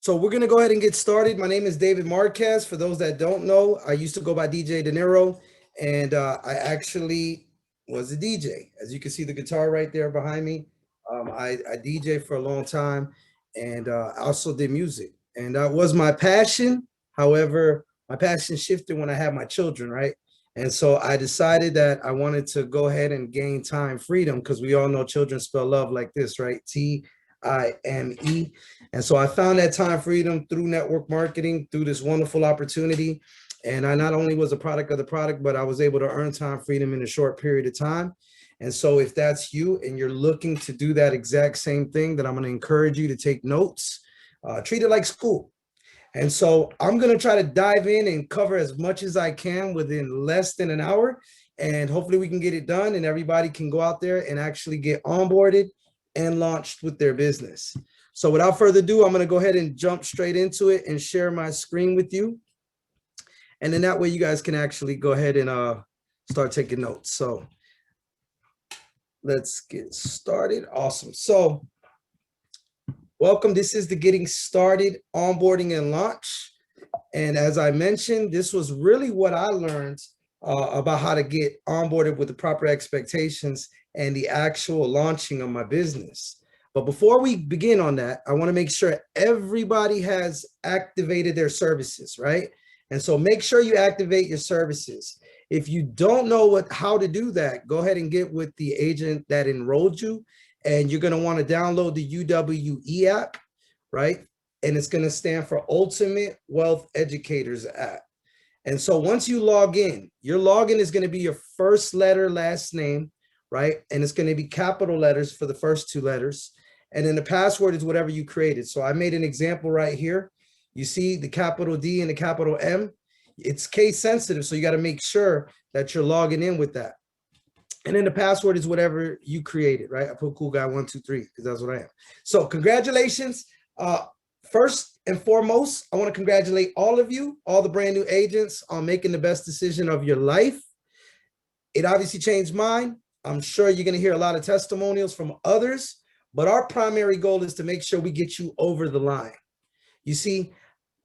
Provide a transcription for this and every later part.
So we're going to go ahead and get started. My name is David Marquez. For those that don't know, I used to go by DJ De Niro, and I actually was a DJ. As you can see the guitar right there behind me. I DJ for a long time, and I also did music. And that was my passion. However, my passion shifted when I had my children, right? And so I decided that I wanted to go ahead and gain time freedom because we all know children spell love like this, right? Time. And so I found that time freedom through network marketing, through this wonderful opportunity. And I not only was a product of the product, but I was able to earn time freedom in a short period of time. And so if that's you and you're looking to do that exact same thing, then I'm going to encourage you to take notes, treat it like school. And so I'm going to try to dive in and cover as much as I can within less than an hour. And hopefully we can get it done and everybody can go out there and actually get onboarded and launched with their business. So without further ado, I'm going to go ahead and jump straight into it and share my screen with you. And then that way you guys can actually go ahead and start taking notes. So let's get started. Awesome. So welcome. This is the Getting Started Onboarding and Launch. And as I mentioned, this was really what I learned about how to get onboarded with the proper expectations and the actual launching of my business. But before we begin on that, I want to make sure everybody has activated their services, right? And so make sure you activate your services. If you don't know how to do that, go ahead and get with the agent that enrolled you. And you're going to want to download the UWE app, right? And it's going to stand for Ultimate Wealth Educators app. And so once you log in, your login is going to be your first letter, last name, right? And it's going to be capital letters for the first two letters. And then the password is whatever you created. So I made an example right here. You see the capital D and the capital M. It's case sensitive. So you got to make sure that you're logging in with that. And then the password is whatever you created, right? I put cool guy 123 because that's what I am. So congratulations. First and foremost, I want to congratulate all of you, all the brand new agents on making the best decision of your life. It obviously changed mine. I'm sure you're going to hear a lot of testimonials from others, but our primary goal is to make sure we get you over the line. You see,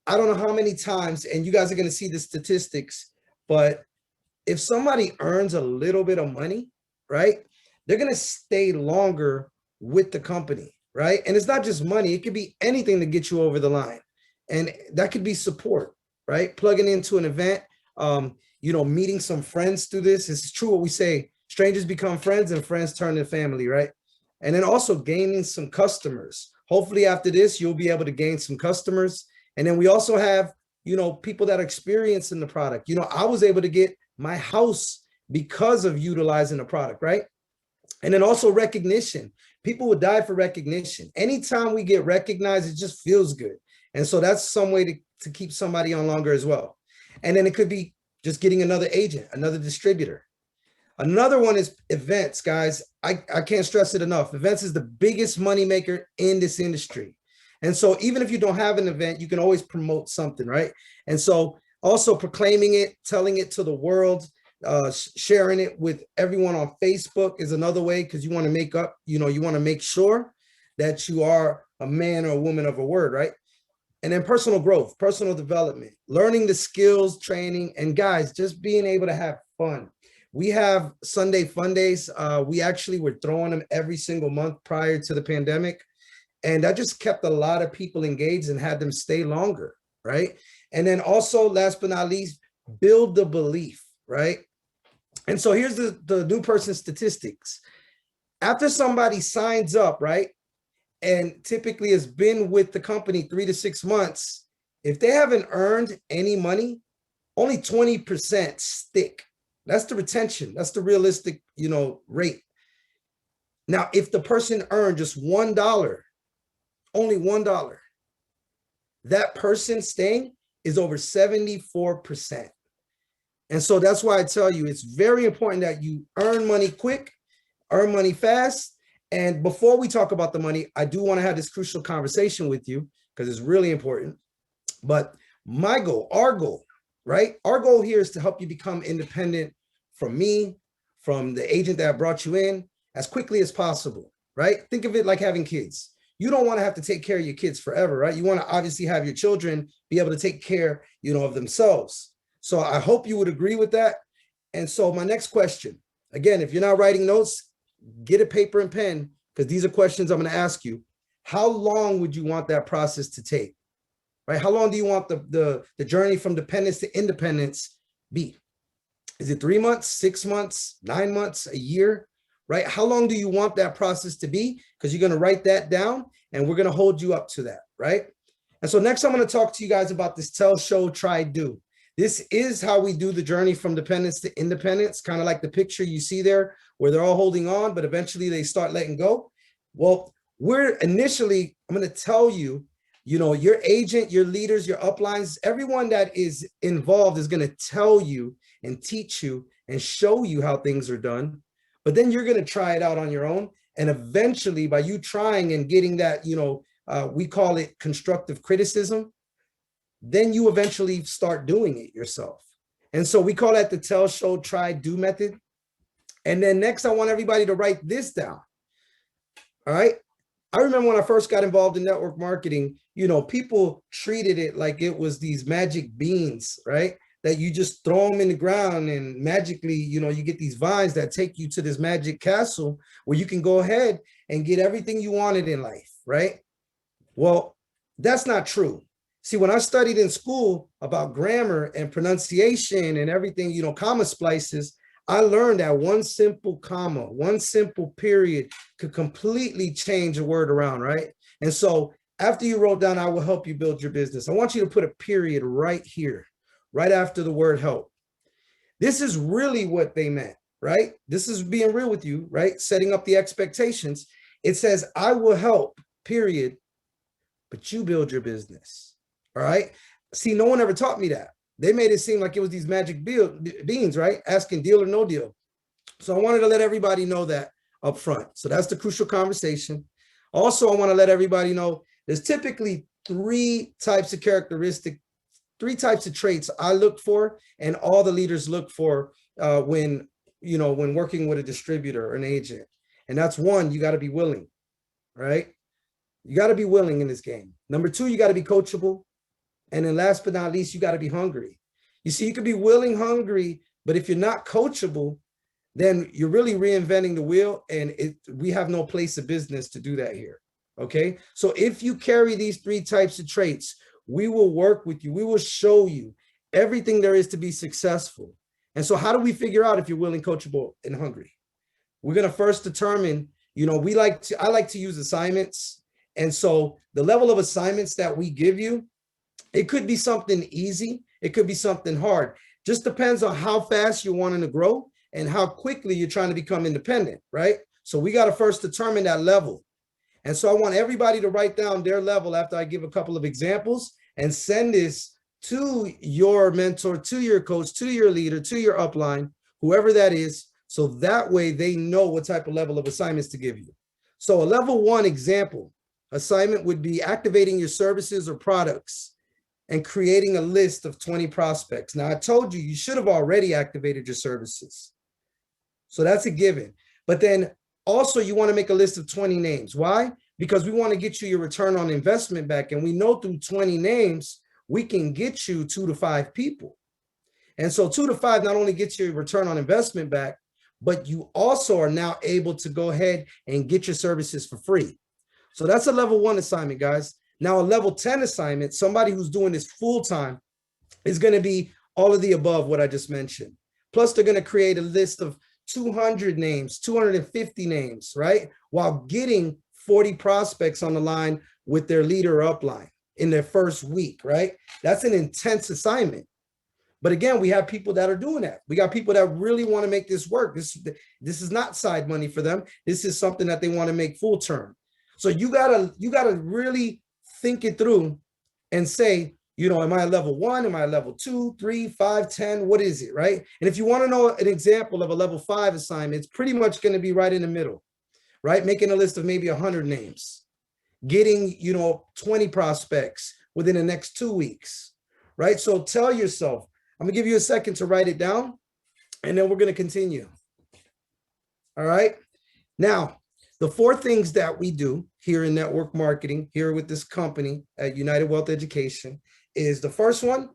I don't know how many times, and you guys are going to see the statistics, but if somebody earns a little bit of money, right, they're going to stay longer with the company, right? And it's not just money. It could be anything to get you over the line. And that could be support, right? Plugging into an event, meeting some friends through this. It's true what we say, strangers become friends and friends turn to family, right? And then also gaining some customers. Hopefully after this, you'll be able to gain some customers. And then we also have, people that are experienced in the product. I was able to get my house because of utilizing the product, right? And then also recognition. People would die for recognition. Anytime we get recognized, it just feels good. And so that's some way to keep somebody on longer as well. And then it could be just getting another agent, another distributor. Another one is events, guys. I can't stress it enough. Events is the biggest moneymaker in this industry. And so even if you don't have an event, you can always promote something, right? And so also proclaiming it, telling it to the world, sharing it with everyone on Facebook is another way, because you want to make sure that you are a man or a woman of a word, right? And then personal growth, personal development, learning the skills, training, and guys, just being able to have fun. We have Sunday fun days. We actually were throwing them every single month prior to the pandemic. And that just kept a lot of people engaged and had them stay longer, right? And then also, last but not least, build the belief, right? And so here's the new person statistics. After somebody signs up, right, and typically has been with the company 3 to 6 months, if they haven't earned any money, only 20% stick. That's the retention. That's the realistic, rate. Now, if the person earned just $1, only $1, that person staying is over 74%. And so that's why I tell you, it's very important that you earn money quick, earn money fast. And before we talk about the money, I do want to have this crucial conversation with you because it's really important. But my goal, our goal, right? Our goal here is to help you become independent from me, from the agent that brought you in as quickly as possible, right? Think of it like having kids. you don't want to have to take care of your kids forever, right? You want to obviously have your children be able to take care, of themselves. So I hope you would agree with that. And so my next question, again, if you're not writing notes, get a paper and pen, because these are questions I'm going to ask you. How long would you want that process to take? Right? How long do you want the journey from dependence to independence be? Is it 3 months, 6 months, 9 months, a year? Right? How long do you want that process to be? Because you're going to write that down and we're going to hold you up to that, right? And so next, I'm going to talk to you guys about this tell, show, try, do. This is how we do the journey from dependence to independence, kind of like the picture you see there, where they're all holding on, but eventually they start letting go. Well, I'm going to tell you, your agent, your leaders, your uplines, everyone that is involved is going to tell you and teach you and show you how things are done. But then you're going to try it out on your own. And eventually, by you trying and getting that, we call it constructive criticism, then you eventually start doing it yourself. And so we call that the tell, show, try, do method. And then next, I want everybody to write this down. All right. I remember when I first got involved in network marketing, people treated it like it was these magic beans, right? That you just throw them in the ground and magically, you get these vines that take you to this magic castle where you can go ahead and get everything you wanted in life, right? Well, that's not true. See, when I studied in school about grammar and pronunciation and everything, comma splices, I learned that one simple comma, one simple period could completely change a word around, right? And so after you wrote down, I will help you build your business, I want you to put a period right here, right after the word help. This is really what they meant, right? This is being real with you, right? Setting up the expectations. It says, I will help, period, but you build your business, all right? See, no one ever taught me that. They made it seem like it was these magic beans, right? Asking deal or no deal. So I wanted to let everybody know that up front. So that's the crucial conversation. Also, I want to let everybody know there's typically three types of characteristics, three types of traits I look for and all the leaders look for when working with a distributor or an agent. And that's one, you got to be willing, right? You got to be willing in this game. Number two, you got to be coachable. And then last but not least, you got to be hungry. You see, you could be willing, hungry, but if you're not coachable, then you're really reinventing the wheel, and we have no place of business to do that here, okay? So if you carry these three types of traits, we will work with you. We will show you everything there is to be successful. And so how do we figure out if you're willing, coachable, and hungry? We're going to first determine, I like to use assignments. And so the level of assignments that we give you, it could be something easy. It could be something hard. Just depends on how fast you're wanting to grow and how quickly you're trying to become independent, right? So we got to first determine that level. And so I want everybody to write down their level after I give a couple of examples and send this to your mentor, to your coach, to your leader, to your upline, whoever that is. So that way they know what type of level of assignments to give you. So a level 1 example assignment would be activating your services or products and creating a list of 20 prospects. Now, I told you, you should have already activated your services. So that's a given. But then also you want to make a list of 20 names. Why? Because we want to get you your return on investment back. And we know through 20 names, we can get you 2 to 5 people. And so 2 to 5 not only gets you your return on investment back, but you also are now able to go ahead and get your services for free. So that's a level 1 assignment, guys. Now, a level 10 assignment, somebody who's doing this full time, is going to be all of the above, what I just mentioned. Plus, they're going to create a list of 200 names, 250 names, right? While getting 40 prospects on the line with their leader or upline in their first week, right? That's an intense assignment. But again, we have people that are doing that. We got people that really want to make this work. This is not side money for them. This is something that they want to make full term. So you gotta really think it through and say, am I a level 1? Am I a level 2, 3, 5, 10? What is it, right? And if you want to know an example of a level 5 assignment, it's pretty much going to be right in the middle, right? Making a list of maybe 100 names, getting, 20 prospects within the next 2 weeks, right? So tell yourself, I'm gonna give you a second to write it down, and then we're going to continue. All right. Now, the four things that we do here in network marketing, here with this company at United Wealth Education, is the first one,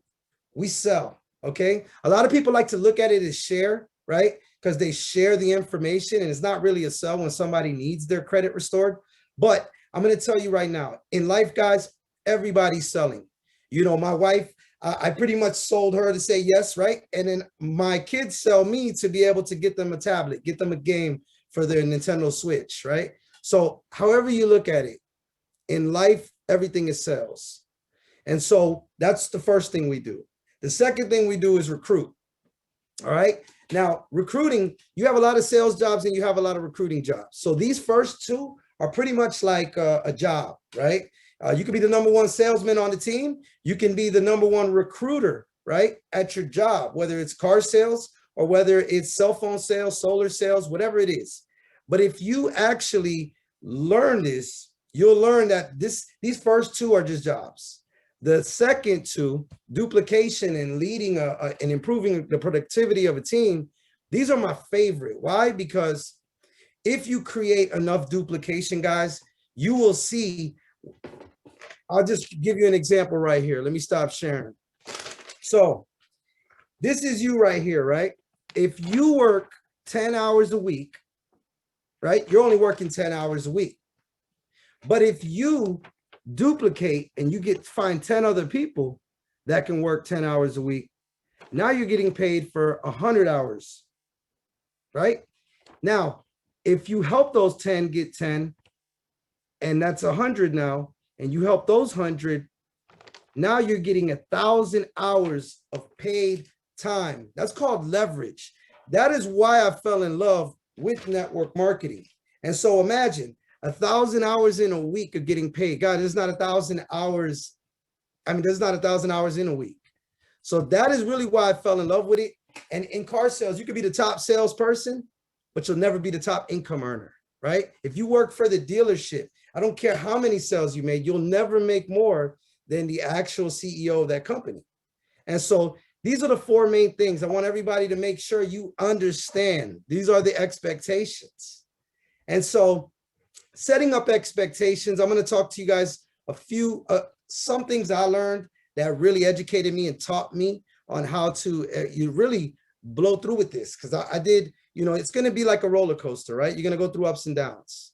we sell, okay? A lot of people like to look at it as share, right? Because they share the information and it's not really a sell when somebody needs their credit restored. But I'm going to tell you right now, in life, guys, everybody's selling. You know, my wife, I pretty much sold her to say yes, right? And then my kids sell me to be able to get them a tablet, get them a game for their Nintendo Switch, right? So however you look at it, in life, everything is sales. And so that's the first thing we do. The second thing we do is recruit, all right? Now, recruiting, you have a lot of sales jobs and you have a lot of recruiting jobs. So these first two are pretty much like a job, right? You can be the #1 salesman on the team. You can be the #1 recruiter, right, at your job, whether it's car sales or whether it's cell phone sales, solar sales, whatever it is. But if you actually learn this, you'll learn that these first two are just jobs. The second two, duplication and leading and improving the productivity of a team, these are my favorite. Why? Because if you create enough duplication, guys, you will see. I'll just give you an example right here. Let me stop sharing. So this is you right here, right? If you work 10 hours a week, right? You're only working 10 hours a week. But if you duplicate and you find 10 other people that can work 10 hours a week, now you're getting paid for 100 hours, right? Now, if you help those 10 get 10, and that's 100 now, and you help those 100, now you're getting 1,000 hours of paid time. That's called leverage. That is why I fell in love with network marketing. And so imagine 1,000 hours in a week of getting paid. God, there's not 1,000 hours. I mean, there's not 1,000 hours in a week. So that is really why I fell in love with it. And in car sales, you could be the top salesperson, but you'll never be the top income earner, right? If you work for the dealership, I don't care how many sales you made, you'll never make more than the actual CEO of that company. And so these are the four main things. I want everybody to make sure you understand. These are the expectations. And so setting up expectations, I'm going to talk to you guys some things I learned that really educated me and taught me on how to you really blow through with this. Because I did, it's going to be like a roller coaster, right? You're going to go through ups and downs.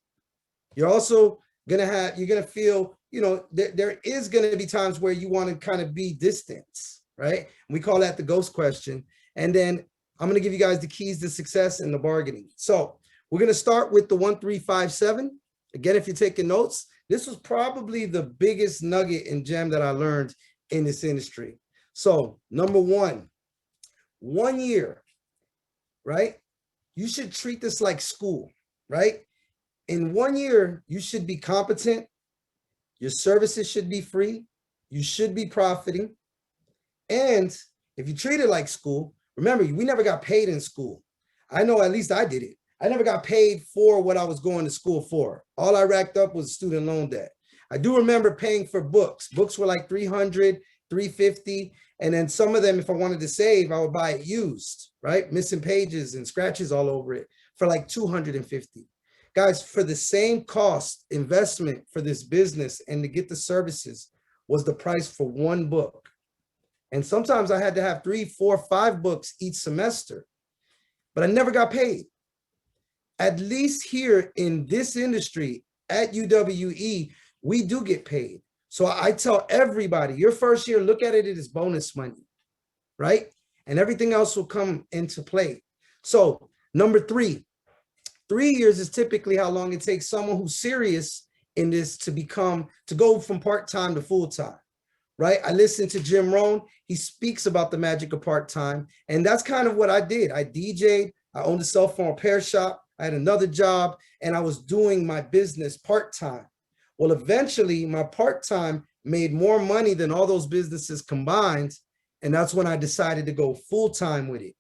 You're also you're going to feel, there is going to be times where you want to kind of be distant, right? We call that the ghost question. And then I'm going to give you guys the keys to success and the bargaining. So we're going to start with the 1357. Again, if you're taking notes, this was probably the biggest nugget and gem that I learned in this industry. So number 1 year, right? You should treat this like school, right? In 1 year, you should be competent. Your services should be free. You should be profiting. And if you treat it like school, remember, we never got paid in school. I know, at least I did it. I never got paid for what I was going to school for. All I racked up was student loan debt. I do remember paying for books. Books were like $300, $350. And then some of them, if I wanted to save, I would buy it used, right? Missing pages and scratches all over it for like $250. Guys, for the same cost investment for this business and to get the services was the price for one book. And sometimes I had to have 3, 4, 5 books each semester, but I never got paid. At least here in this industry at UWE, we do get paid. So I tell everybody, your first year, look at it as bonus money, right? And everything else will come into play. So number 3 years is typically how long it takes someone who's serious in this to go from part-time to full-time, right? I listened to Jim Rohn. He speaks about the magic of part-time. And that's kind of what I did. I DJ'd, I owned a cell phone repair shop. I had another job and I was doing my business part-time. Well, eventually my part-time made more money than all those businesses combined. And that's when I decided to go full-time with it.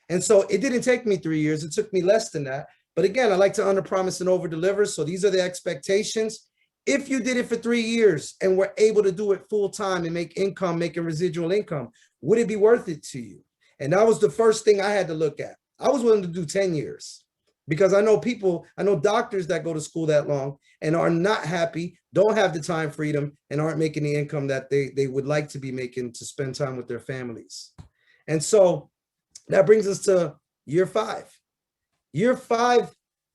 And so it didn't take me 3 years. It took me less than that. But again, I like to underpromise and overdeliver. So these are the expectations. If you did it for 3 years and were able to do it full-time and make income, making residual income, would it be worth it to you? And that was the first thing I had to look at. I was willing to do 10 years. Because I know doctors that go to school that long and are not happy, don't have the time freedom, and aren't making the income that they would like to be making to spend time with their families. And so that brings us to year 5. Year 5,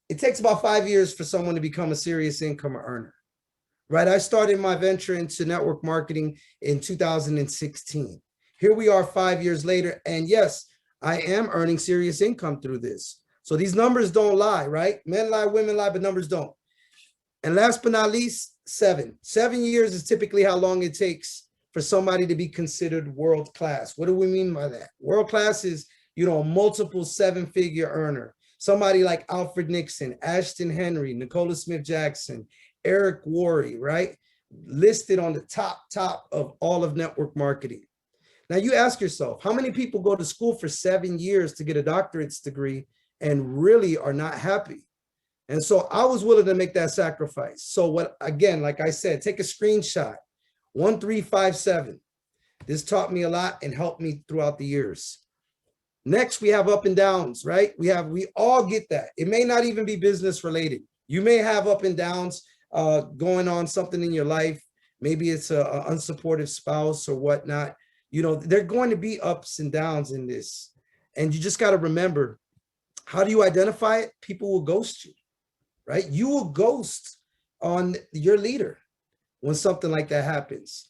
it takes about 5 years for someone to become a serious income earner, right? I started my venture into network marketing in 2016. Here we are 5 years later, and yes, I am earning serious income through this. So these numbers don't lie, right? Men lie, women lie, but numbers don't. And last but not least, 7. 7 years is typically how long it takes for somebody to be considered world class. What do we mean by that? World class is, a multiple 7-figure earner. Somebody like Alfred Nixon, Ashton Henry, Nicola Smith Jackson, Eric Worre, right? Listed on the top of all of network marketing. Now you ask yourself, how many people go to school for 7 years to get a doctorate's degree and really are not happy? And so I was willing to make that sacrifice. So again, like I said, take a screenshot, 1357. This taught me a lot and helped me throughout the years. Next, we have up and downs, right? We all get that. It may not even be business related. You may have up and downs going on, something in your life. Maybe it's an unsupportive spouse or whatnot. There are going to be ups and downs in this. And you just got to remember, how do you identify it? People will ghost you, right? You will ghost on your leader when something like that happens.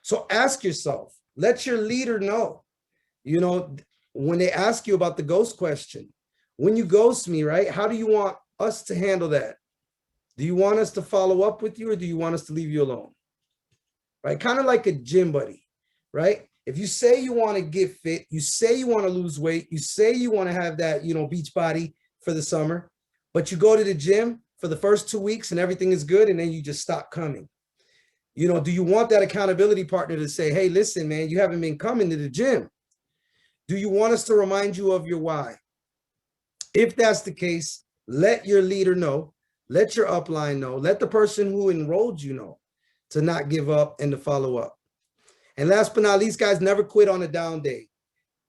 So ask yourself, let your leader know, when they ask you about the ghost question, when you ghost me, right? How do you want us to handle that? Do you want us to follow up with you, or do you want us to leave you alone? Right? Kind of like a gym buddy, right? If you say you want to get fit, you say you want to lose weight, you say you want to have that, beach body for the summer, but you go to the gym for the first 2 weeks and everything is good, and then you just stop coming. Do you want that accountability partner to say, hey, listen, man, you haven't been coming to the gym? Do you want us to remind you of your why? If that's the case, let your leader know, let your upline know, let the person who enrolled you know to not give up and to follow up. And last but not least, guys, never quit on a down day.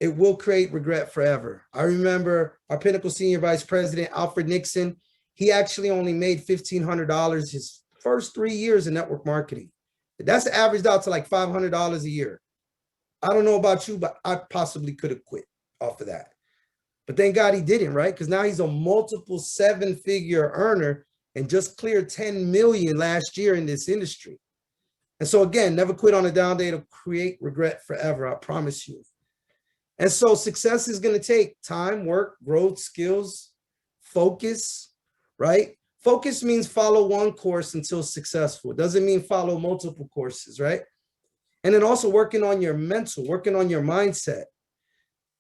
It will create regret forever. I remember our Pinnacle Senior Vice President, Alfred Nixon, he actually only made $1,500 his first 3 years in network marketing. That's averaged out to like $500 a year. I don't know about you, but I possibly could have quit off of that. But thank God he didn't, right? Because now he's a multiple 7-figure earner and just cleared 10 million last year in this industry. And so again, never quit on a down day. It'll create regret forever, I promise you. And so success is going to take time, work, growth, skills, focus, right? Focus means follow one course until successful. It doesn't mean follow multiple courses, right? And then also working on your mental, working on your mindset.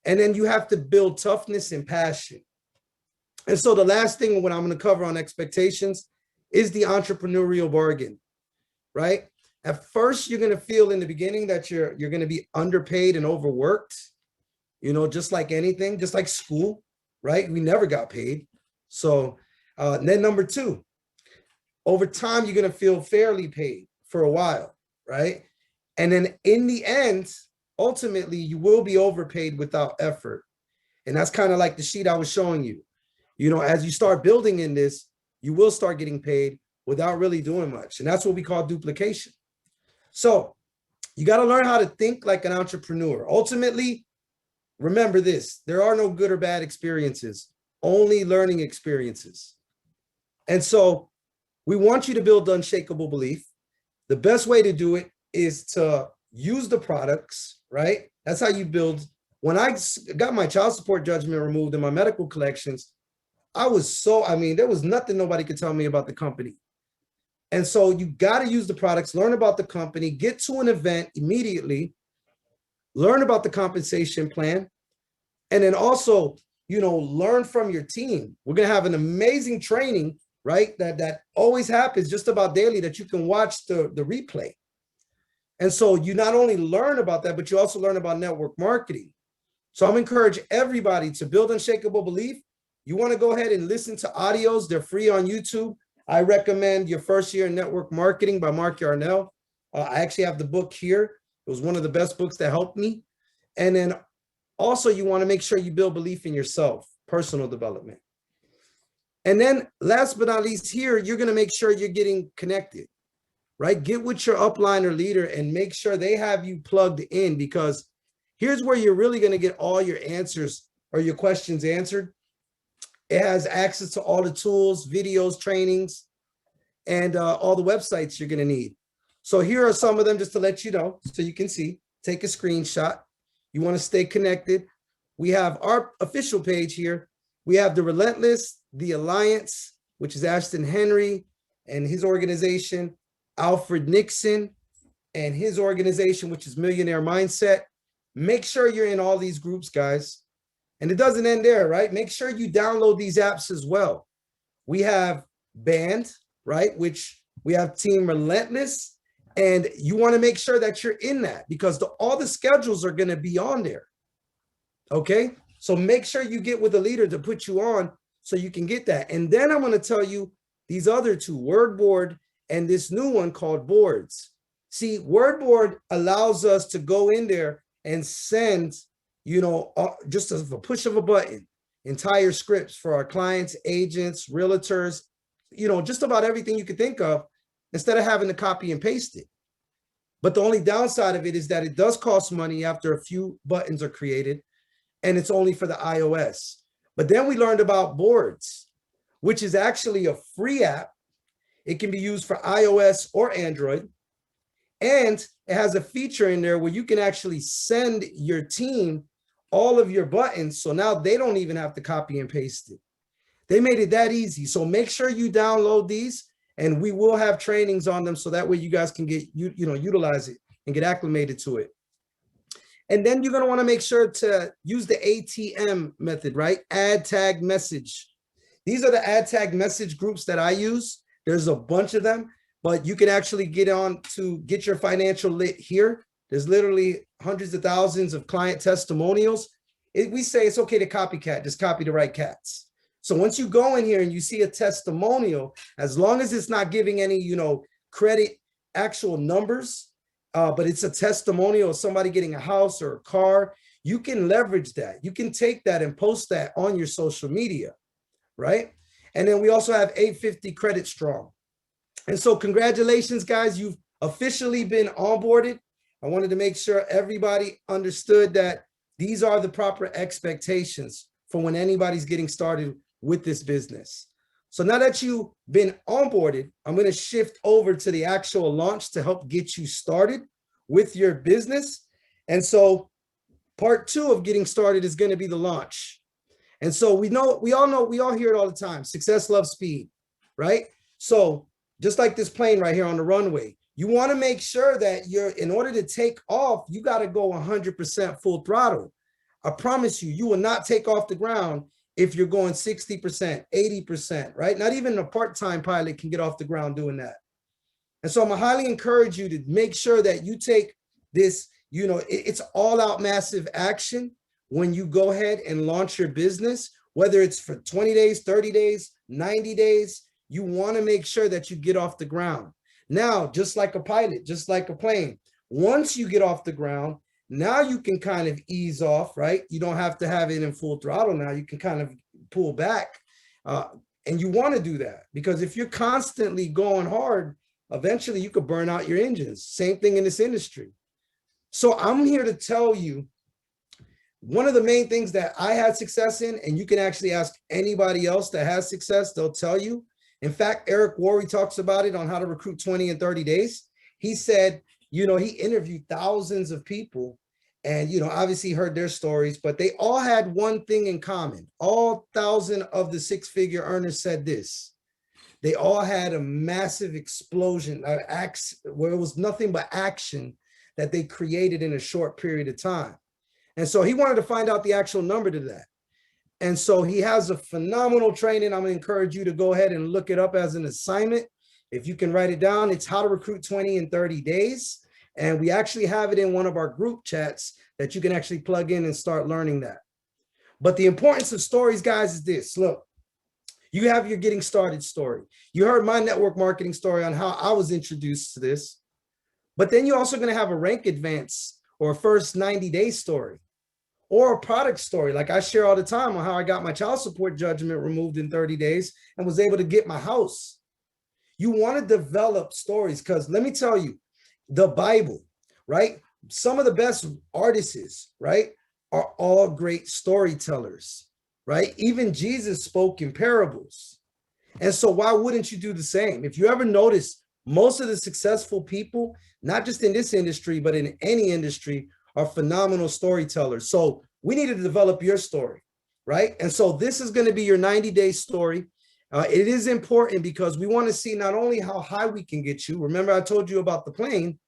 And then you have to build toughness and passion. And so the last thing, what I'm going to cover on expectations, is the entrepreneurial bargain, right? At first, you're going to feel in the beginning that you're going to be underpaid and overworked, just like anything, just like school, right? We never got paid. So then number 2, over time, you're going to feel fairly paid for a while, right? And then in the end, ultimately, you will be overpaid without effort. And that's kind of like the sheet I was showing you. As you start building in this, you will start getting paid without really doing much. And that's what we call duplication. So you got to learn how to think like an entrepreneur. Ultimately, remember this, there are no good or bad experiences, only learning experiences. And so we want you to build unshakable belief. The best way to do it is to use the products, right? That's how you build. When I got my child support judgment removed in my medical collections, there was nothing nobody could tell me about the company. And so you got to use the products, learn about the company, get to an event immediately, learn about the compensation plan, and then also, learn from your team. We're going to have an amazing training, right? That always happens just about daily, that you can watch the replay. And so you not only learn about that, but you also learn about network marketing. So I'm encouraging everybody to build unshakable belief. You want to go ahead and listen to audios. They're free on YouTube. I recommend Your First Year in Network Marketing by Mark Yarnell. I actually have the book here. It was one of the best books that helped me. And then also you want to make sure you build belief in yourself, personal development. And then last but not least here, you're going to make sure you're getting connected, right? Get with your upline or leader and make sure they have you plugged in, because here's where you're really going to get all your answers or your questions answered. It has access to all the tools, videos, trainings, and all the websites you're going to need. So here are some of them just to let you know, so you can see. Take a screenshot. You want to stay connected. We have our official page here. We have the Relentless, the Alliance, which is Ashton Henry and his organization, Alfred Nixon and his organization, which is Millionaire Mindset. Make sure you're in all these groups, guys. And it doesn't end there, right? Make sure you download these apps as well. We have Band, right? Which we have Team Relentless. And you want to make sure that you're in that, because all the schedules are going to be on there. Okay. So make sure you get with a leader to put you on so you can get that. And then I'm going to tell you these other two, WordBoard and this new one called Boards. See, WordBoard allows us to go in there and send, just as a push of a button, entire scripts for our clients, agents, realtors, just about everything you could think of, instead of having to copy and paste it. But the only downside of it is that it does cost money after a few buttons are created, and it's only for the iOS. But then we learned about Boards, which is actually a free app. It can be used for iOS or Android. And it has a feature in there where you can actually send your team all of your buttons. So now they don't even have to copy and paste it. They made it that easy. So make sure you download these, and we will have trainings on them so that way you guys can get, utilize it and get acclimated to it. And then you're going to want to make sure to use the ATM method, right? Add, tag, message. These are the add, tag, message groups that I use. There's a bunch of them, but you can actually get on to get your financial lit here. There's literally hundreds of thousands of client testimonials. We say it's okay to copycat, just copy the right cats. So once you go in here and you see a testimonial, as long as it's not giving any, credit, actual numbers, but it's a testimonial of somebody getting a house or a car, you can leverage that. You can take that and post that on your social media, right? And then we also have 850 Credit Strong. And so congratulations, guys. You've officially been onboarded. I wanted to make sure everybody understood that these are the proper expectations for when anybody's getting started with this business. So now that you've been onboarded, I'm going to shift over to the actual launch to help get you started with your business. And so part 2 of getting started is going to be the launch. And so we all hear it all the time. Success loves speed, right? So just like this plane right here on the runway, you want to make sure that in order to take off, you got to go 100% full throttle. I promise you, you will not take off the ground if you're going 60%, 80%, right? Not even a part-time pilot can get off the ground doing that. And so I'm gonna highly encourage you to make sure that you take this, it's all out massive action when you go ahead and launch your business, whether it's for 20 days, 30 days, 90 days, you wanna make sure that you get off the ground. Now, just like a pilot, just like a plane, once you get off the ground, now you can kind of ease off, right? You don't have to have it in full throttle now. You can kind of pull back. And you want to do that, because if you're constantly going hard, eventually you could burn out your engines. Same thing in this industry. So I'm here to tell you one of the main things that I had success in, and you can actually ask anybody else that has success, they'll tell you. In fact, Eric Worre talks about it on how to recruit 20 in 30 days. He said, he interviewed thousands of people and, obviously heard their stories, but they all had one thing in common. All 1,000 of the 6-figure earners said this. They all had a massive explosion, where it was nothing but action that they created in a short period of time. And so he wanted to find out the actual number to that. And so he has a phenomenal training. I'm going to encourage you to go ahead and look it up as an assignment. If you can write it down, it's how to recruit 20 in 30 days. And we actually have it in one of our group chats that you can actually plug in and start learning that. But the importance of stories, guys, is this. Look, you have your getting started story. You heard my network marketing story on how I was introduced to this. But then you're also going to have a rank advance or a first 90-day story. or a product story. Like I share all the time on how I got my child support judgment removed in 30 days and was able to get my house. You want to develop stories because let me tell you, the Bible, right? Some of the best artists, right, are all great storytellers, right? Even Jesus spoke in parables. And so why wouldn't you do the same? If you ever notice, most of the successful people, not just in this industry, but in any industry, are phenomenal storytellers. So we need to develop your story, right? And so this is going to be your 90-day story. It is important because we want to see not only how high we can get you. Remember, I told you about the plane,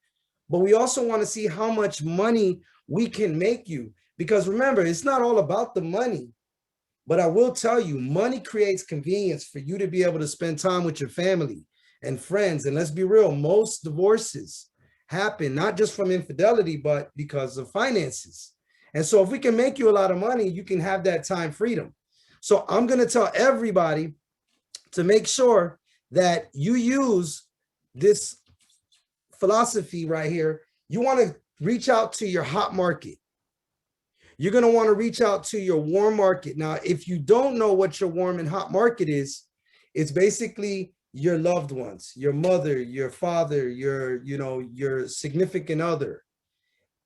but we also want to see how much money we can make you. Because remember, it's not all about the money. But I will tell you, money creates convenience for you to be able to spend time with your family and friends. And let's be real, most divorces happen not just from infidelity, but because of finances. And so if we can make you a lot of money, you can have that time freedom. So I'm going to tell everybody to make sure that you use this philosophy right here. You want to reach out to your hot market. You're going to want to reach out to your warm market. Now, if you don't know what your warm and hot market is, it's basically your loved ones, your mother, your father, your significant other.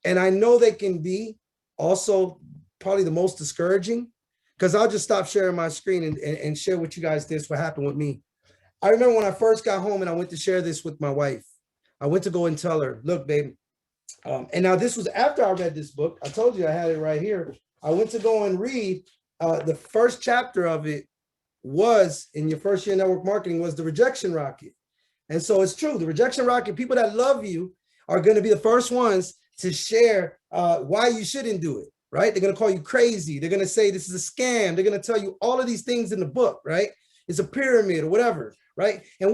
And I know they can be also probably the most discouraging, because I'll just stop sharing my screen and share with you guys this, what happened with me. I remember when I first got home and I went to share this with my wife. I went to go and tell her, look, babe, and now this was after I read this book. I told you I had it right here. I went to go and read the first chapter of it was in your first year network marketing was the rejection rocket. And so it's true. The rejection rocket, people that love you are going to be the first ones to share why you shouldn't do it, right? They're going to call you crazy. They're going to say this is a scam. They're going to tell you all of these things in the book, right? It's a pyramid or whatever, right? And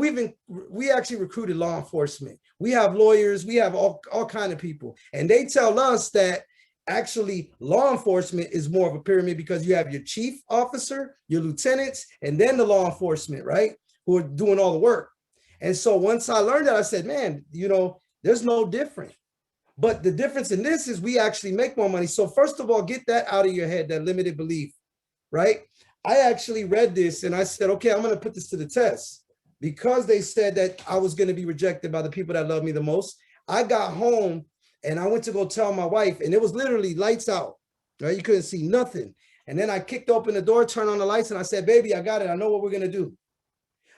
we actually recruited law enforcement. We have lawyers. We have all kind of people. And they tell us that actually law enforcement is more of a pyramid because you have your chief officer, your lieutenants, and then the law enforcement, right? Who are doing all the work. And so once I learned that, I said, man, there's no different. But the difference in this is we actually make more money. So first of all, get that out of your head, that limited belief, right? I actually read this and I said, okay, I'm going to put this to the test because they said that I was going to be rejected by the people that love me the most. I got home and I went to go tell my wife and it was literally lights out, right? You couldn't see nothing. And then I kicked open the door, turned on the lights and I said, baby, I got it. I know what we're going to do.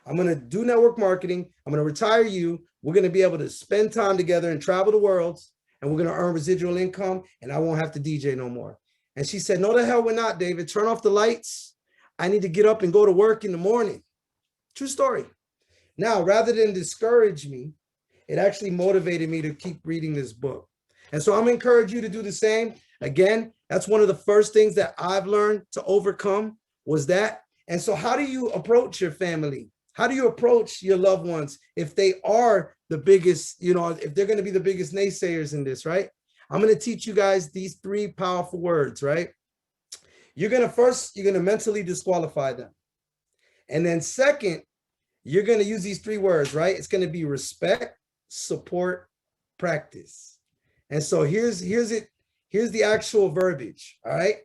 I'm going to do network marketing. I'm going to retire you. We're going to be able to spend time together and travel the world. And we're going to earn residual income and I won't have to DJ no more. And she said, no, the hell we're not, David. Turn off the lights. I need to get up and go to work in the morning. True story. Now, rather than discourage me, it actually motivated me to keep reading this book. And so I'm going to encourage you to do the same. Again, that's one of the first things that I've learned to overcome was that. And so how do you approach your family? How do you approach your loved ones if they are the biggest, if they're going to be the biggest naysayers in this, right? I'm going to teach you guys these 3 powerful words, right? You're going to mentally disqualify them. And then second, you're going to use these 3 words, right? It's going to be respect, support, practice. And so here's the actual verbiage, all right?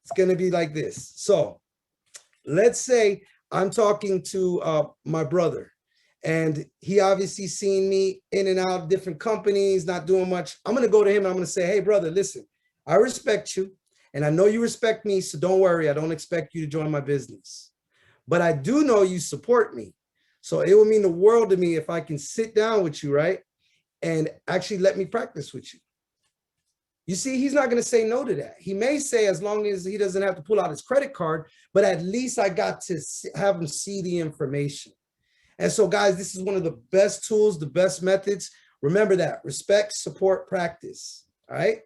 It's going to be like this. So let's say I'm talking to my brother and he obviously seen me in and out of different companies, not doing much. I'm going to go to him and I'm going to say, hey, brother, listen, I respect you and I know you respect me. So don't worry. I don't expect you to join my business, but I do know you support me. So it would mean the world to me if I can sit down with you, right? And actually let me practice with you. You see, he's not going to say no to that. He may say as long as he doesn't have to pull out his credit card, but at least I got to have him see the information. And so, guys, this is one of the best tools, the best methods. Remember that. Respect, support, practice. All right.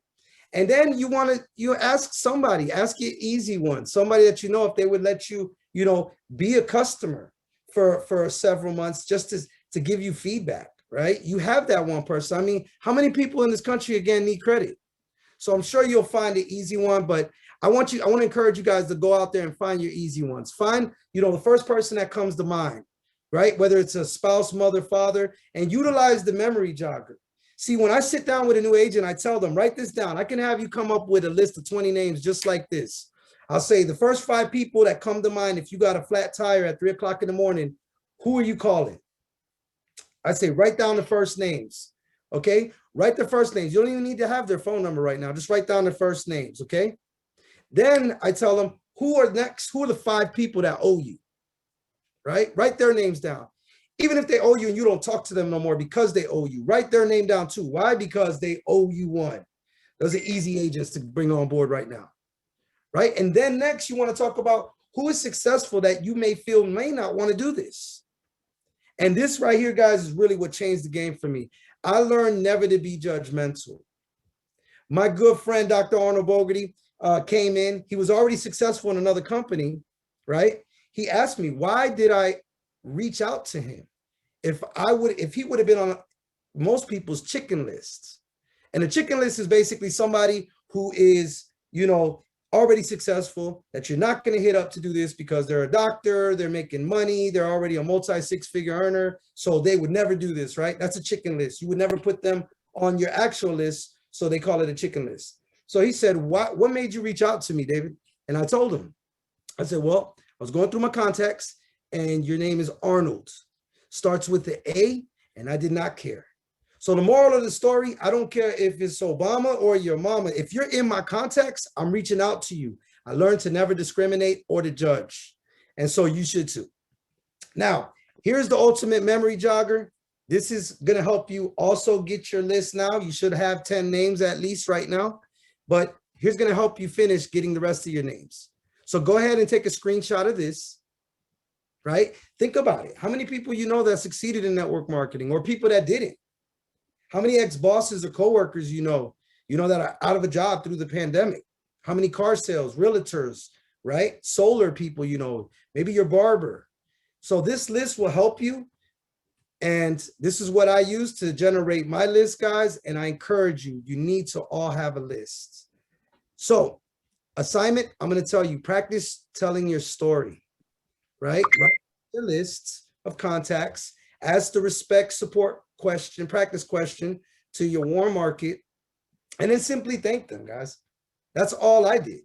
And then you ask somebody, ask an easy one, somebody that if they would let you, be a customer for several months just to give you feedback, right? You have that one person. I mean, how many people in this country, again, need credit? So I'm sure you'll find an easy one, but I want to encourage you guys to go out there and find your easy ones. Find, the first person that comes to mind, right? Whether it's a spouse, mother, father, and utilize the memory jogger. See, when I sit down with a new agent, I tell them, write this down. I can have you come up with a list of 20 names just like this. I'll say the first 5 people that come to mind, if you got a flat tire at 3 o'clock in the morning, who are you calling? I say, write down the first names. Okay, write the first names. You don't even need to have their phone number right now. Just write down the first names. Okay. Then I tell them, who are next? Who are the 5 people that owe you? Right? Write their names down. Even if they owe you and you don't talk to them no more because they owe you, write their name down too. Why? Because they owe you one. Those are easy agents to bring on board right now. Right? And then next, you want to talk about who is successful that you may feel may not want to do this. And this right here, guys, is really what changed the game for me. I learned never to be judgmental. My good friend, Dr. Arnold Bogarty, came in. He was already successful in another company, right? He asked me, why did I reach out to him? If he would have been on most people's chicken lists. And a chicken list is basically somebody who is, already successful, that you're not going to hit up to do this because they're a doctor, they're making money, they're already a multi-6-figure earner, so they would never do this, right? That's a chicken list. You would never put them on your actual list, so they call it a chicken list. So he said, what made you reach out to me, David? And I told him, I said, well, I was going through my contacts and your name is Arnold. Starts with the A, and I did not care. So the moral of the story, I don't care if it's Obama or your mama. If you're in my contacts, I'm reaching out to you. I learned to never discriminate or to judge. And so you should too. Now, here's the ultimate memory jogger. This is going to help you also get your list now. You should have 10 names at least right now. But here's going to help you finish getting the rest of your names. So go ahead and take a screenshot of this, right? Think about it. How many people you know that succeeded in network marketing or people that didn't? How many ex-bosses or coworkers you know that are out of a job through the pandemic? How many car sales, realtors, right? Solar people, maybe your barber. So this list will help you. And this is what I use to generate my list, guys. And I encourage you, you need to all have a list. So assignment, I'm going to tell you, practice telling your story, right? Write your lists of contacts, ask the respect, support question, practice question to your warm market, and then simply thank them, guys. That's all I did.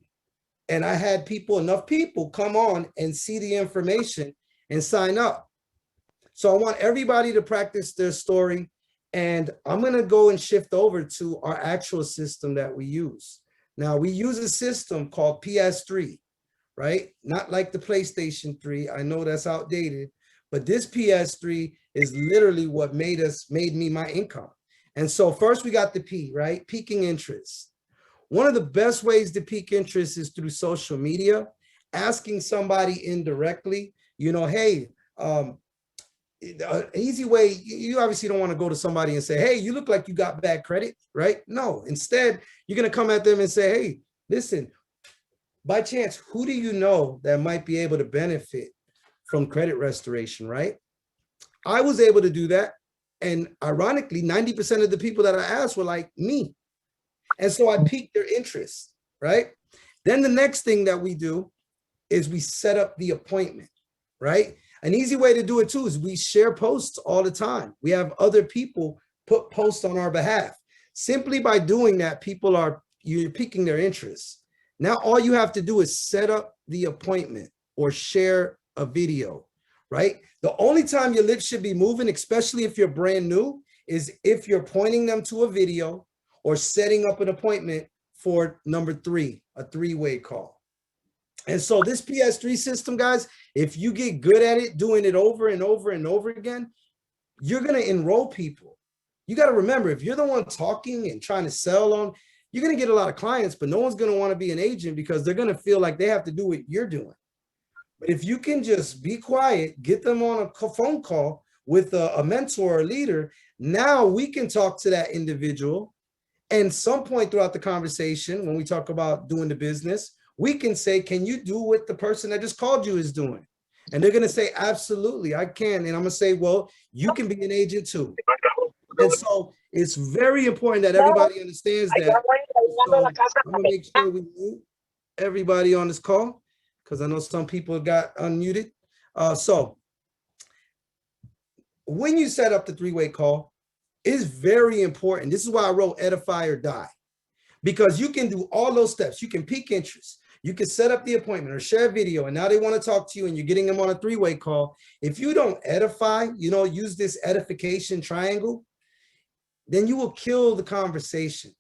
And I had enough people come on and see the information and sign up. So I want everybody to practice their story. And I'm going to go and shift over to our actual system that we use. Now, we use a system called PS3, right? Not like the PlayStation 3. I know that's outdated, but this PS3 is literally what made me my income. And so first we got the P, right? Peaking interest. One of the best ways to peak interest is through social media, asking somebody indirectly, hey, an easy way, you obviously don't want to go to somebody and say, hey, you look like you got bad credit, right? No, instead, you're going to come at them and say, hey, listen, by chance, who do you know that might be able to benefit from credit restoration, right? I was able to do that. And ironically, 90% of the people that I asked were like me. And so I piqued their interest, right? Then the next thing that we do is we set up the appointment, right? An easy way to do it too is we share posts all the time. We have other people put posts on our behalf. Simply by doing that, you're piquing their interest. Now, all you have to do is set up the appointment or share a video, right? The only time your lips should be moving, especially if you're brand new, is if you're pointing them to a video or setting up an appointment for number 3, a 3-way call. And so this PS3 system, guys, if you get good at it, doing it over and over and over again, you're going to enroll people. You got to remember, if you're the one talking and trying to sell on, you're going to get a lot of clients, but no one's going to want to be an agent because they're going to feel like they have to do what you're doing. But if you can just be quiet, get them on a phone call with a mentor or leader, now we can talk to that individual. And some point throughout the conversation, when we talk about doing the business, we can say, can you do what the person that just called you is doing? And they're going to say, absolutely, I can. And I'm going to say, well, you can be an agent too. And so it's very important that everybody understands that. So I'm going to make sure we mute everybody on this call, because I know some people got unmuted. So when you set up the 3-way call, is very important. This is why I wrote edify or die, because you can do all those steps. You can pique interest. You can set up the appointment or share a video, and now they want to talk to you and you're getting them on a three-way call. If you don't edify, use this edification triangle, then you will kill the conversation.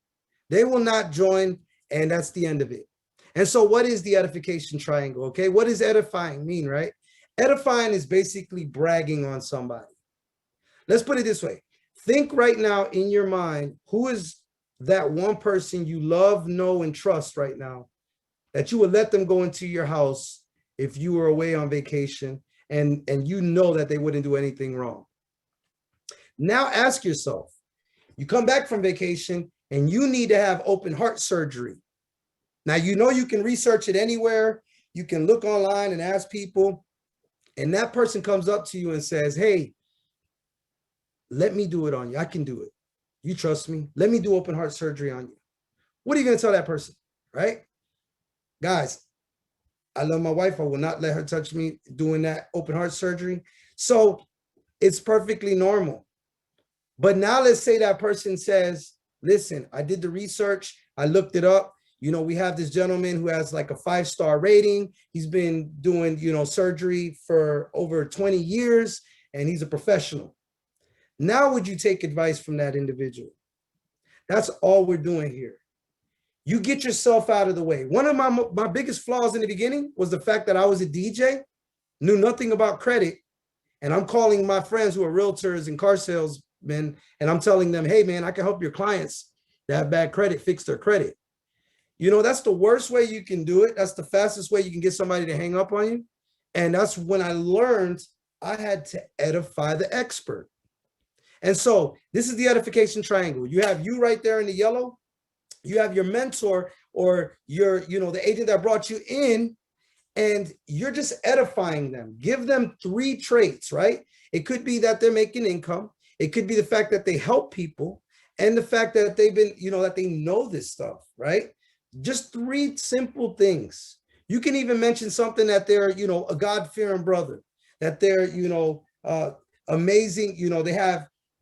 They will not join, and that's the end of it. And so what is the edification triangle? Okay, what does edifying mean, right? Edifying is basically bragging on somebody. Let's put it this way. Think right now in your mind, who is that one person you love, know, and trust right now that you would let them go into your house if you were away on vacation and you know that they wouldn't do anything wrong. Now ask yourself, you come back from vacation and you need to have open heart surgery. Now, you can research it anywhere. You can look online and ask people, and that person comes up to you and says, hey, let me do it on you. I can do it. You trust me? Let me do open heart surgery on you. What are you going to tell that person, right? Guys, I love my wife. I will not let her touch me doing that open heart surgery. So it's perfectly normal. But now let's say that person says, listen, I did the research. I looked it up. We have this gentleman who has like a 5-star rating. He's been doing, surgery for over 20 years, and he's a professional. Now, would you take advice from that individual? That's all we're doing here. You get yourself out of the way. One of my biggest flaws in the beginning was the fact that I was a DJ, knew nothing about credit, and I'm calling my friends who are realtors and car salesmen, and I'm telling them, hey, man, I can help your clients that have bad credit fix their credit. That's the worst way you can do it. That's the fastest way you can get somebody to hang up on you. And that's when I learned I had to edify the expert. And so this is the edification triangle. You have you right there in the yellow. You have your mentor or the agent that brought you in, and you're just edifying them. Give them 3 traits, right? It could be that they're making income. It could be the fact that they help people, and the fact that they've been, that they know this stuff, right? Just 3 simple things. You can even mention something that they're, a God-fearing brother, that they're, amazing.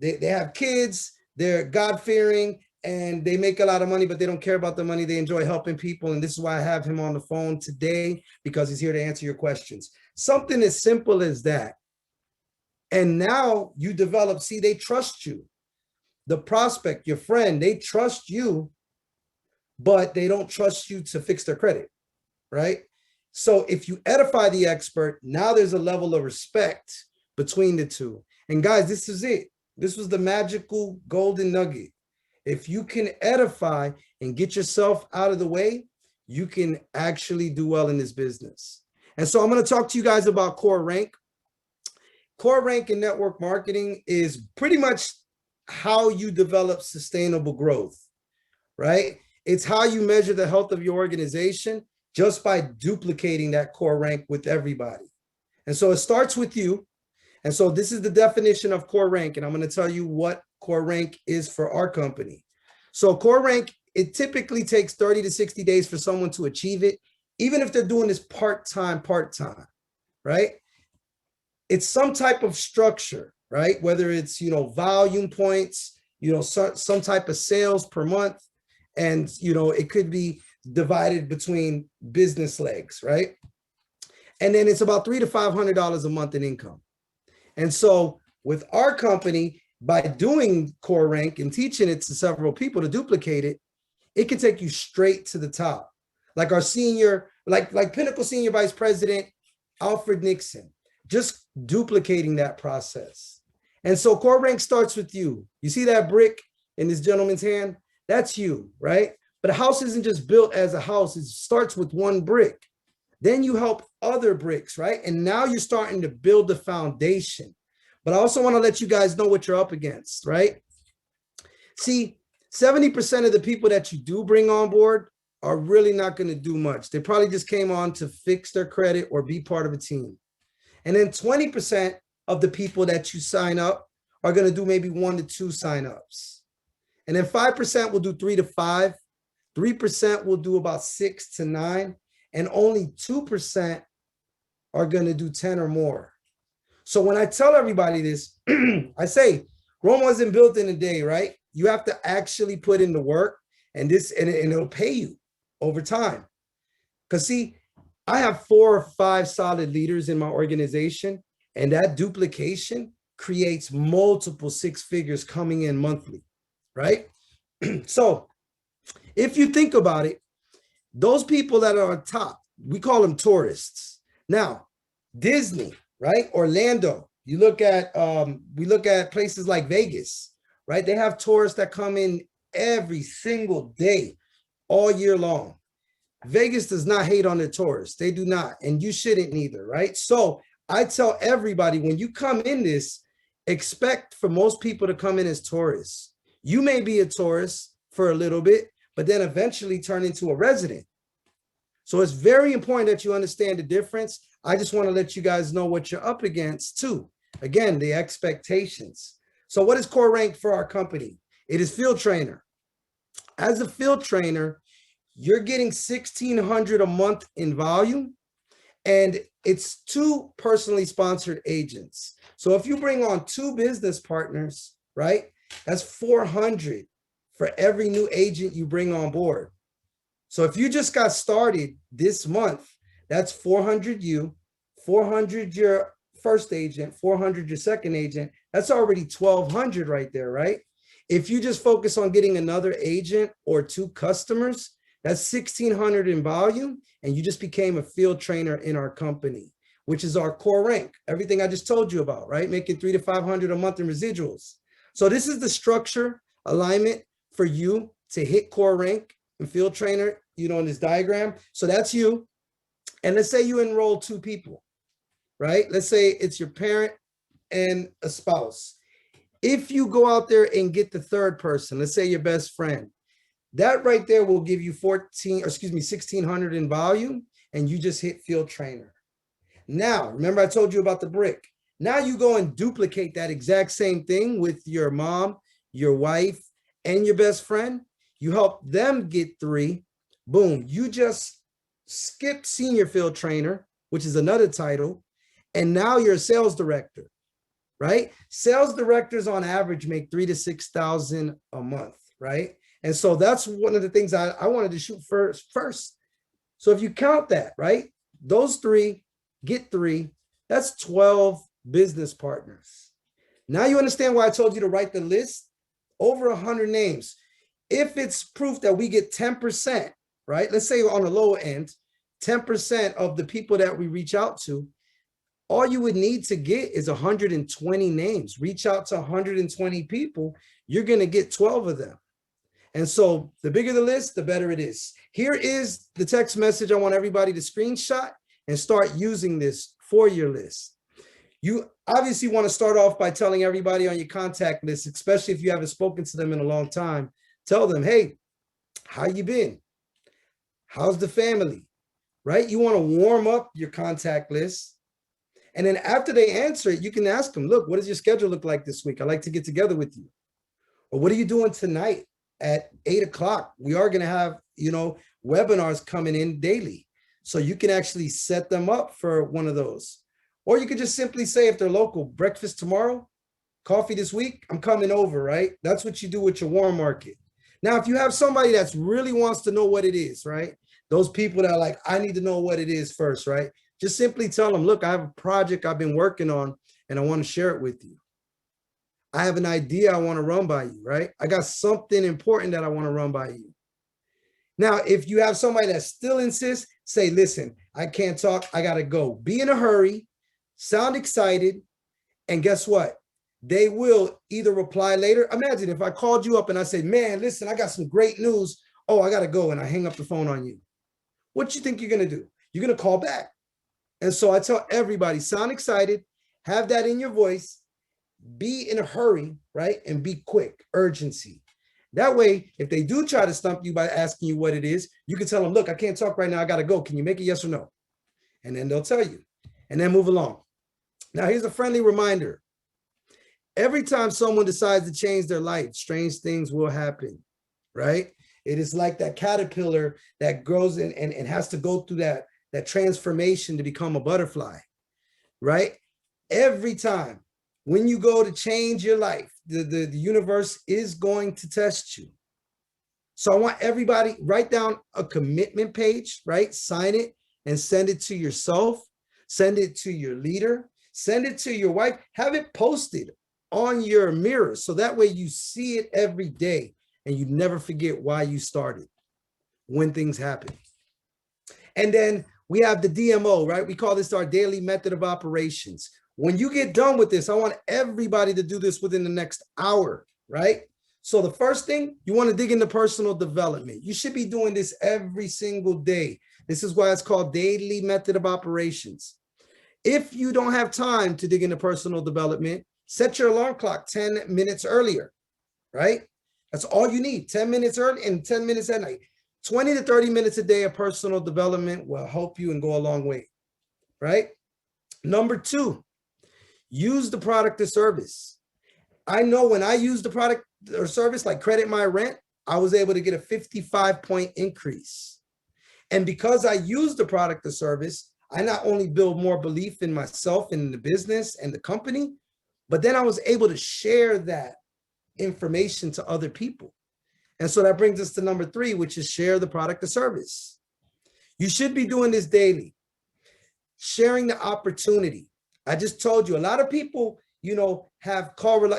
They have kids, they're God-fearing, and they make a lot of money, but they don't care about the money. They enjoy helping people. And this is why I have him on the phone today, because he's here to answer your questions. Something as simple as that. And now you develop, they trust you. The prospect, your friend, they trust you, but they don't trust you to fix their credit, right? So if you edify the expert, now there's a level of respect between the two. And guys, this is it. This was the magical golden nugget. If you can edify and get yourself out of the way, you can actually do well in this business. And so I'm going to talk to you guys about Core Rank. Core Rank in network marketing is pretty much how you develop sustainable growth, right? It's how you measure the health of your organization just by duplicating that core rank with everybody. And so it starts with you. And so this is the definition of core rank. And I'm going to tell you what core rank is for our company. So core rank, it typically takes 30 to 60 days for someone to achieve it, even if they're doing this part-time, right? It's some type of structure, right? Whether it's, volume points, some type of sales per month. And, it could be divided between business legs, right? And then it's about $300 to $500 a month in income. And so with our company, by doing Core Rank and teaching it to several people to duplicate it, it can take you straight to the top. Like our senior, like Pinnacle Senior Vice President, Alfred Nixon, just duplicating that process. And so Core Rank starts with you. You see that brick in this gentleman's hand? That's you, right? But a house isn't just built as a house. It starts with one brick. Then you help other bricks, right? And now you're starting to build the foundation. But I also want to let you guys know what you're up against, right? See, 70% of the people that you do bring on board are really not going to do much. They probably just came on to fix their credit or be part of a team. And then 20% of the people that you sign up are going to do maybe 1 to 2 signups. And then 5% will do 3 to 5. 3% will do about 6 to 9. And only 2% are going to do 10 or more. So when I tell everybody this, I say, Rome wasn't built in a day, right? You have to actually put in the work, and it'll pay you over time. Because see, I have 4 or 5 solid leaders in my organization, and that duplication creates multiple 6 figures coming in monthly, right? So if you think about it, those people that are on top, we call them tourists. Now, Disney, right? Orlando. You look at we look at places like Vegas, right? They have tourists that come in every single day, all year long. Vegas does not hate on the tourists. They do not, and you shouldn't either, right? So I tell everybody, when you come in this, expect for most people to come in as tourists. You may be a tourist for a little bit, but then eventually turn into a resident. So it's very important that you understand the difference. I just want to let you guys know what you're up against too. Again, the expectations. So what is core rank for our company? It is field trainer. As a field trainer, you're getting $1,600 a month in volume, and it's 2 personally sponsored agents. So if you bring on 2 business partners, right, that's $400 for every new agent you bring on board. So if you just got started this month, that's 400 you, 400 your first agent, 400 your second agent. That's already 1,200 right there, right? If you just focus on getting another agent or 2 customers, that's 1,600 in volume, and you just became a field trainer in our company, which is our core rank. Everything I just told you about, right? Making $300 to $500 a month in residuals. So this is the structure alignment for you to hit core rank and field trainer, you know, in this diagram. So that's you. And let's say you enroll 2 people, right? Let's say it's your parent and a spouse. If you go out there and get the 3rd person, let's say your best friend, that right there will give you 1,600 in volume, and you just hit field trainer. Now, remember I told you about the brick. Now you go and duplicate that exact same thing with your mom, your wife, and your best friend. You help them get 3. Boom. You just skip senior field trainer, which is another title, and now you're a sales director, right? Sales directors on average make $3,000 to $6,000 a month, right? And so that's one of the things I wanted to shoot first. So if you count that, right? Those 3, get 3, that's 12 business partners. Now you understand why I told you to write the list, over 100 names. If it's proof that we get 10%, right? Let's say on the low end, 10% of the people that we reach out to, all you would need to get is 120 names. Reach out to 120 people, you're going to get 12 of them. And so the bigger the list, the better it is. Here is the text message I want everybody to screenshot and start using this for your list. You obviously want to start off by telling everybody on your contact list, especially if you haven't spoken to them in a long time. Tell them, hey, how you been? How's the family? Right? You want to warm up your contact list. And then after they answer it, you can ask them, look, what does your schedule look like this week? I'd like to get together with you. Or what are you doing tonight at 8 o'clock? We are going to have, you know, webinars coming in daily. So you can actually set them up for one of those. Or you could just simply say, if they're local, breakfast tomorrow, coffee this week, I'm coming over, right? That's what you do with your warm market. Now, if you have somebody that's really wants to know what it is, right? Those people that are like, I need to know what it is first, right? Just simply tell them, look, I have a project I've been working on and I want to share it with you. I have an idea I want to run by you, right? I got something important that I want to run by you. Now, if you have somebody that still insists, say, listen, I can't talk, I got to go. Be in a hurry, sound excited, and guess what? They will either reply later. Imagine if I called you up and I said, man, listen, I got some great news. Oh, I got to go, and I hang up the phone on you. What you think you're going to do? You're going to call back. And so I tell everybody, sound excited, have that in your voice, be in a hurry, right? And be quick, urgency. That way, if they do try to stump you by asking you what it is, you can tell them, look, I can't talk right now. I got to go. Can you make it yes or no? And then they'll tell you, and then move along. Now, here's a friendly reminder. Every time someone decides to change their life, strange things will happen, right? It is like that caterpillar that grows in and has to go through that transformation to become a butterfly, right? Every time When you go to change your life, the universe is going to test you. So I want everybody, write down a commitment page, right? Sign it and send it to yourself. Send it to your leader. Send it to your wife. Have it posted on your mirror so that way you see it every day and you never forget why you started when things happen. And then we have the DMO, right? We call this our daily method of operations. When you get done with this, I want everybody to do this within the next hour, right? So the first thing, you want to dig into personal development. You should be doing this every single day. This is why it's called daily method of operations. If you don't have time to dig into personal development, set your alarm clock 10 minutes earlier, right? That's all you need, 10 minutes early and 10 minutes at night. 20 to 30 minutes a day of personal development will help you and go a long way, right? Number 2, use the product or service. I know when I use the product or service like Credit My Rent, I was able to get a 55-point increase. And because I use the product or service, I not only build more belief in myself and in the business and the company, but then I was able to share that information to other people. And so that brings us to number 3, which is share the product or service. You should be doing this daily. Sharing the opportunity. I just told you, a lot of people, have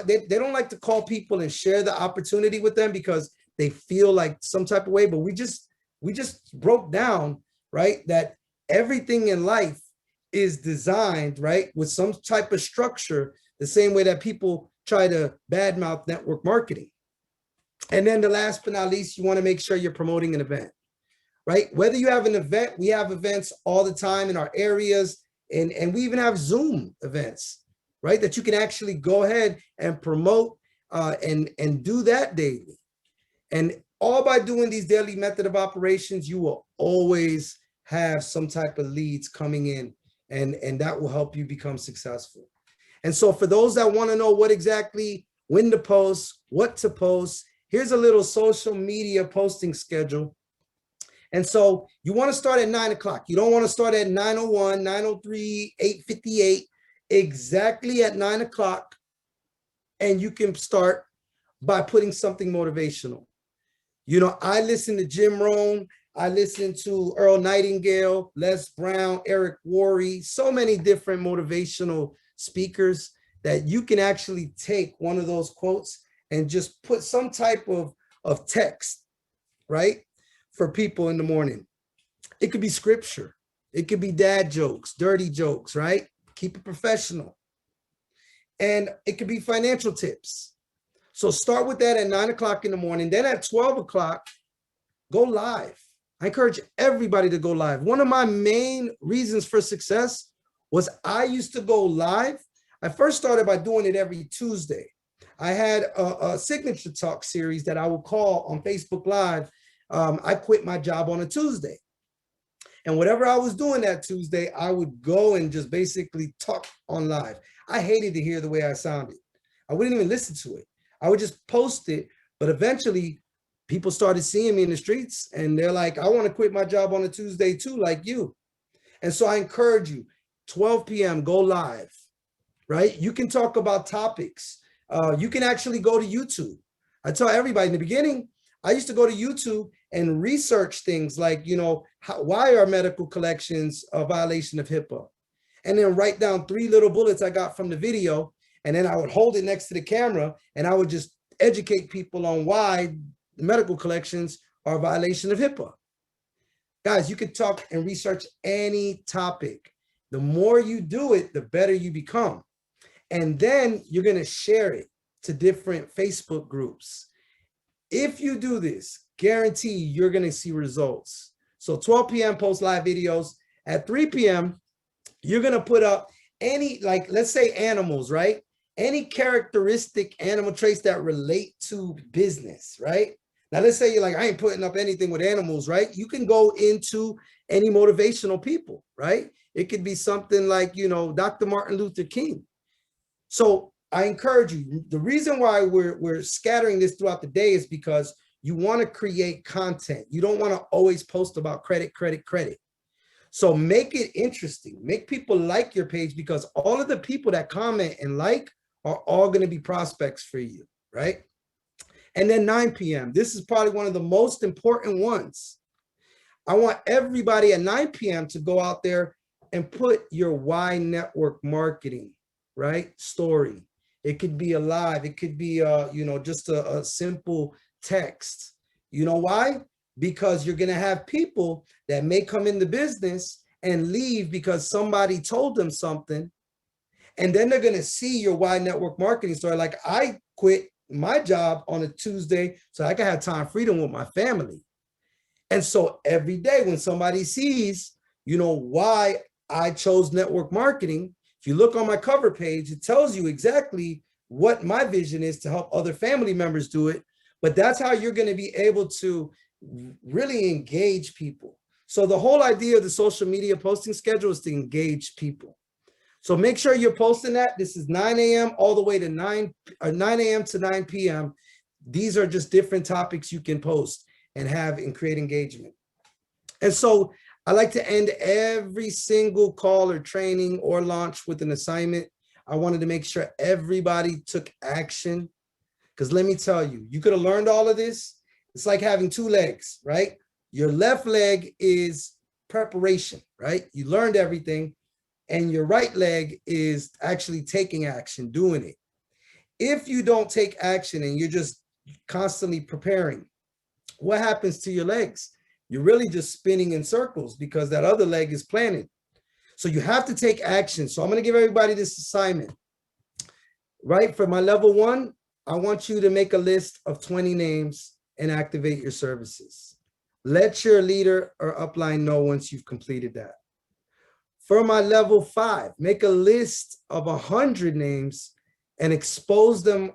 they don't like to call people and share the opportunity with them because they feel like some type of way, but we just broke down, right, that everything in life is designed, right, with some type of structure, the same way that people try to badmouth network marketing. And then the last but not least, you want to make sure you're promoting an event, right? Whether you have an event, we have events all the time in our areas, and we even have Zoom events, right? That you can actually go ahead and promote and do that daily. And all by doing these daily method of operations, you will always have some type of leads coming in, and that will help you become successful. And so for those that want to know what exactly, when to post, what to post, here's a little social media posting schedule. And so you want to start at 9 o'clock. You don't want to start at 9:01, 9:03, 8:58, exactly at 9 o'clock. And you can start by putting something motivational. I listen to Jim Rohn. I listen to Earl Nightingale, Les Brown, Eric Worre, so many different motivational speakers that you can actually take one of those quotes and just put some type of text, right, for people in the morning. It could be scripture. It could be dad jokes, dirty jokes, right? Keep it professional. And it could be financial tips. So start with that at 9 o'clock in the morning. Then at 12 o'clock, go live. I encourage everybody to go live. One of my main reasons for success was I used to go live. I first started by doing it every Tuesday. I had a signature talk series that I would call on Facebook Live. I quit my job on a Tuesday. And whatever I was doing that Tuesday, I would go and just basically talk on live. I hated to hear the way I sounded. I wouldn't even listen to it. I would just post it. But eventually, people started seeing me in the streets and they're like, I want to quit my job on a Tuesday too, like you. And so I encourage you, 12 p.m., go live, right? You can talk about topics. You can actually go to YouTube. I tell everybody in the beginning, I used to go to YouTube and research things like, why are medical collections a violation of HIPAA? And then write down 3 little bullets I got from the video. And then I would hold it next to the camera and I would just educate people on why medical collections are a violation of HIPAA. Guys, you can talk and research any topic. The more you do it, the better you become. And then you're going to share it to different Facebook groups. If you do this, guarantee you're going to see results. So 12 p.m. post live videos. At 3 p.m., you're going to put up any, let's say animals, right? Any characteristic animal traits that relate to business, right? Now, let's say you're like, I ain't putting up anything with animals, right? You can go into any motivational people, right? It could be something like, Dr. Martin Luther King. So I encourage you. The reason why we're scattering this throughout the day is because you want to create content. You don't want to always post about credit. So make it interesting. Make people like your page, because all of the people that comment and like are all going to be prospects for you, right? And then 9 p.m. This is probably one of the most important ones. I want everybody at 9 p.m. to go out there and put your why network marketing, right, story. It could be a live. It could be, just a simple text. You know why? Because you're going to have people that may come in the business and leave because somebody told them something. And then they're going to see your why network marketing story. Like, I quit my job on a Tuesday so I can have time freedom with my family. And so every day when somebody sees, why I chose network marketing, if you look on my cover page, it tells you exactly what my vision is to help other family members do it. But that's how you're going to be able to really engage people. So the whole idea of the social media posting schedule is to engage people. So make sure you're posting that. This is 9 a.m. all the way to 9 a.m. to 9 p.m. These are just different topics you can post and have and create engagement. And so I like to end every single call or training or launch with an assignment. I wanted to make sure everybody took action, because let me tell you, you could have learned all of this. It's like having two legs, right? Your left leg is preparation, right? You learned everything. And your right leg is actually taking action, doing it. If you don't take action and you're just constantly preparing, what happens to your legs? You're really just spinning in circles because that other leg is planted. So you have to take action. So I'm going to give everybody this assignment, right? For my level 1, I want you to make a list of 20 names and activate your services. Let your leader or upline know once you've completed that. For my level 5, make a list of 100 names and expose them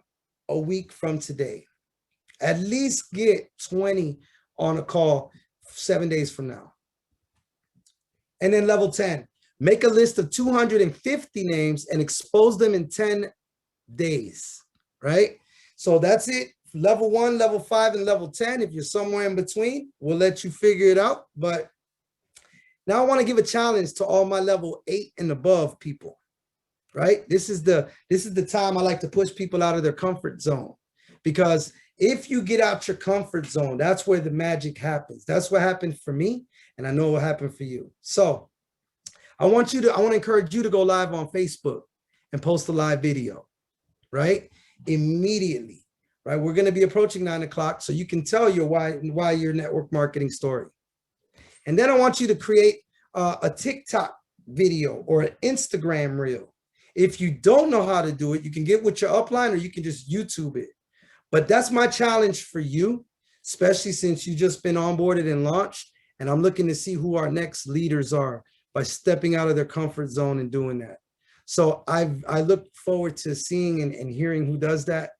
a week from today. At least get 20 on a call 7 days from now. And then level 10, make a list of 250 names and expose them in 10 days, right? So that's it. Level 1, level 5, and level 10. If you're somewhere in between, we'll let you figure it out. But now I want to give a challenge to all my level 8 and above people, right? This is the time I like to push people out of their comfort zone, because if you get out your comfort zone, that's where the magic happens. That's what happened for me, and I know what happened for you. So I want to encourage you to go live on Facebook and post a live video, right? Immediately, right? We're going to be approaching 9 o'clock, so you can tell your why your network marketing story. And then I want you to create a TikTok video or an Instagram reel. If you don't know how to do it, you can get with your upline or you can just YouTube it. But that's my challenge for you, especially since you've just been onboarded and launched. And I'm looking to see who our next leaders are by stepping out of their comfort zone and doing that. So I look forward to seeing and hearing who does that.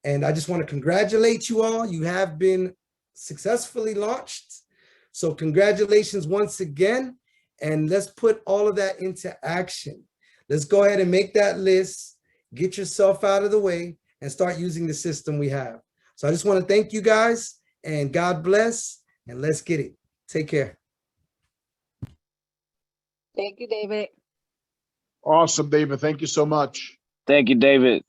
And I just want to congratulate you all. You have been successfully launched. So congratulations once again, and let's put all of that into action. Let's go ahead and make that list, get yourself out of the way, and start using the system we have. So I just want to thank you guys, and God bless, and let's get it. Take care. Thank you, David. Awesome, David. Thank you so much. Thank you, David.